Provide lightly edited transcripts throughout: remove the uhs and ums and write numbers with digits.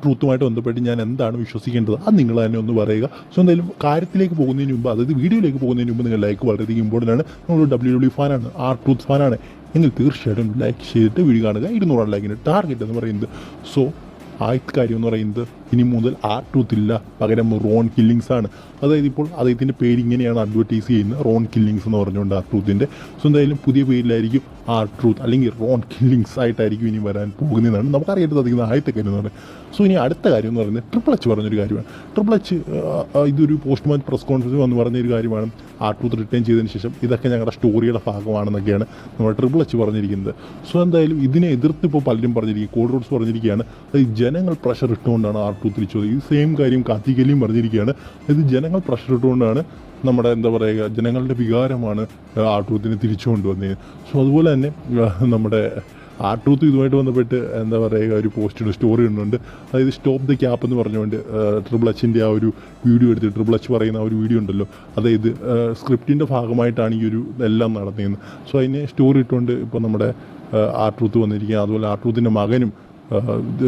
ട്രൂത്തുമായിട്ട് ബന്ധപ്പെട്ട് ഞാൻ എന്താണ് വിശ്വസിക്കേണ്ടത് അത് നിങ്ങൾ തന്നെ ഒന്ന് പറയുക. സോ എന്തായാലും കാര്യത്തിലേക്ക് പോകുന്നതിന് മുമ്പ്, അതായത് വീഡിയോയിലേക്ക് പോകുന്നതിന് മുമ്പ് നിങ്ങൾ ലൈക്ക് വളരെയധികം ഇമ്പോർട്ടൻ്റ് ആണ്. നമ്മൾ WWE ഫാനാണ്, ട്രൂത്ത് ഫാനാണ് എങ്കിൽ തീർച്ചയായിട്ടും ലൈക്ക് ചെയ്തിട്ട് വീഡിയോ കാണുക. 200 ലൈക്കിന് ടാർഗറ്റ് എന്ന് പറയുന്നത്. സോ ആദ്യത്തെ കാര്യം എന്ന് പറയുന്നത്, ഇനി മുതൽ ട്രൂത്ത് ഇല്ല, പകരം റോൺ കില്ലിങ്സ് ആണ്. അതായത് ഇപ്പോൾ അദ്ദേഹത്തിൻ്റെ പേര് ഇങ്ങനെയാണ് അഡ്വർട്ടൈസ് ചെയ്യുന്നത്, റോൺ കില്ലിങ്സ് എന്ന് പറഞ്ഞുകൊണ്ട് ട്രൂത്തിൻ്റെ. സോ എന്തായാലും പുതിയ പേരിലായിരിക്കും ട്രൂത്ത് അല്ലെങ്കിൽ റോൺ കില്ലിങ്സ് ആയിട്ടായിരിക്കും ഇനി വരാൻ പോകുന്നതാണ് നമുക്കറിയാൻ സാധിക്കുന്ന ആദ്യത്തെ കാര്യം എന്ന് പറയുന്നത്. സോ ഇനി അടുത്ത കാര്യം എന്ന് പറയുന്നത് ട്രിപ്പിൾ എച്ച് പറഞ്ഞൊരു കാര്യമാണ്. ട്രിപ്പിൾ എച്ച് ഇതൊരു പോസ്റ്റ് മാച്ച് പ്രസ് കോൺഫറൻസ് വന്ന് പറഞ്ഞൊരു കാര്യമാണ്. ട്രൂത്ത് റിട്ടേൺ ചെയ്തതിന് ശേഷം ഇതൊക്കെ ഞങ്ങളുടെ സ്റ്റോറിയുടെ ഭാഗമാണെന്നൊക്കെയാണ് നമ്മുടെ ട്രിപ്പിൾ എച്ച് പറഞ്ഞിരിക്കുന്നത്. സോ എന്തായാലും ഇതിനെ എതിർത്ത് ഇപ്പോൾ പലരും പറഞ്ഞിരിക്കും, കോഡ് റൂട്ട്സ് പറഞ്ഞിരിക്കുകയാണ് ജനങ്ങൾ പ്രഷർ ഇട്ടുകൊണ്ടാണ് ട്രൂത്ത് തിരിച്ചത്. ഈ സെയിം കാര്യം കാത്തികലിയും പറഞ്ഞിരിക്കുകയാണ്. ഇത് ജനങ്ങൾ പ്രഷർ ഇട്ടുകൊണ്ടാണ്, നമ്മുടെ എന്താ പറയുക, ജനങ്ങളുടെ വികാരമാണ് ട്രൂത്തിനെ തിരിച്ചു കൊണ്ടുവന്നത്. സോ അതുപോലെ തന്നെ നമ്മുടെ ട്രൂത്ത് ഇതുമായിട്ട് ബന്ധപ്പെട്ട് എന്താ പറയുക ഒരു പോസ്റ്റ് സ്റ്റോറി ഇടുന്നുണ്ട്. അതായത് സ്റ്റോപ്പ് ദ ക്യാപ്പ് എന്ന് പറഞ്ഞുകൊണ്ട് ട്രിപ്പിൾ എച്ചിൻ്റെ ആ ഒരു വീഡിയോ എടുത്ത് ട്രിപ്പിൾ എച്ച് പറയുന്ന ആ ഒരു വീഡിയോ ഉണ്ടല്ലോ, അതായത് സ്ക്രിപ്റ്റിൻ്റെ ഭാഗമായിട്ടാണ് ഈ ഒരു എല്ലാം നടത്തിയത്. സോ അതിനെ സ്റ്റോറി ഇട്ടുകൊണ്ട് ഇപ്പോൾ നമ്മുടെ ട്രൂത്ത് വന്നിരിക്കുക. അതുപോലെ ട്രൂത്തിൻ്റെ മകനും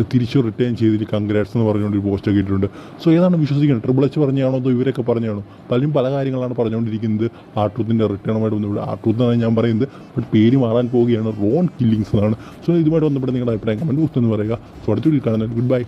തിരിച്ചു റിട്ടേൺ ചെയ്തിട്ട് കൺഗ്രാറ്റ്സ് എന്ന് പറഞ്ഞുകൊണ്ട് ഒരു പോസ്റ്റൊക്കെ ഇട്ടിട്ടുണ്ട്. സോ ഏതാണ് വിശ്വസിക്കുന്നത്, ട്രിപ്പിൾ എച്ച് പറഞ്ഞാണോ അതോ ഇവരൊക്കെ പറഞ്ഞാണോ? പലരും പല കാര്യങ്ങളാണ് പറഞ്ഞുകൊണ്ടിരിക്കുന്നത് ട്രൂത്തിൻ്റെ റിട്ടേണുമായിട്ട് ബന്ധപ്പെട്ട്. ട്രൂത്ത് എന്നാണ് ഞാൻ പറയുന്നത്, ബട്ട് പേര് മാറാൻ പോവുകയാണ്, റോൺ കില്ലിങ്സ് എന്നാണ്. സോ ഇതുമായിട്ട് ബന്ധപ്പെട്ട് നിങ്ങളുടെ അഭിപ്രായം കമൻറ്റ് ബോക്സ് എന്ന് പറയുക. സോ അടുത്ത വീഡിയോയിൽ കാണുന്നത്. Good bye.